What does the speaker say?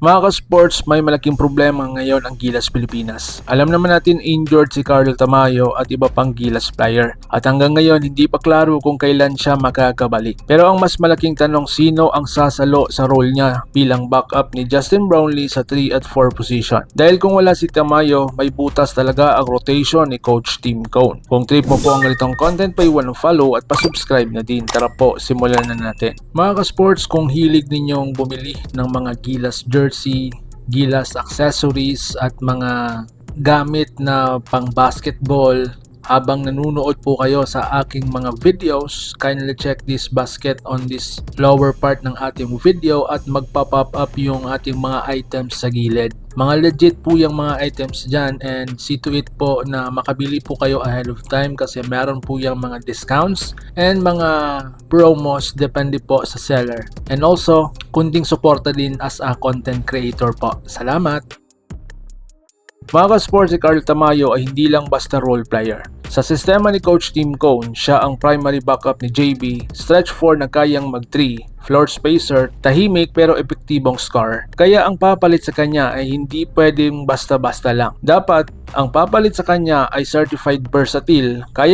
Mga ka-sports, may malaking problema ngayon ang Gilas Pilipinas. Alam naman natin injured si Carl Tamayo at iba pang Gilas player. At hanggang ngayon, hindi pa klaro kung kailan siya makakabalik. Pero ang mas malaking tanong, sino ang sasalo sa role niya bilang backup ni Justin Brownlee sa 3 at 4 position? Dahil kung wala si Tamayo, may butas talaga ang rotation ni Coach Tim Cone. Kung trip mo po ang ganitong content, paiwan ng follow at pasubscribe na din. Tara po, simulan na natin. Mga ka-sports, kung hilig ninyong bumili ng mga Gilas jersey, Gilas accessories at mga gamit na pang basketball habang nanonood po kayo sa aking mga videos, kindly check this basket on this lower part ng ating video at magpa-pop up yung ating mga items sa gilid. Mga legit po yung mga items dyan and see to it po na makabili po kayo ahead of time kasi meron po yung mga discounts and mga promos depende po sa seller. And also, kunting suporta din as a content creator po. Salamat! Mga ka-sports, si Carl Tamayo ay hindi lang basta role player. Sa sistema ni Coach Tim Cone, siya ang primary backup ni JB, stretch 4 na kayang mag-3, floor spacer, tahimik pero epektibong scorer. Kaya ang papalit sa kanya ay hindi pwedeng basta-basta lang. Dapat ang papalit sa kanya ay certified versatile, kayang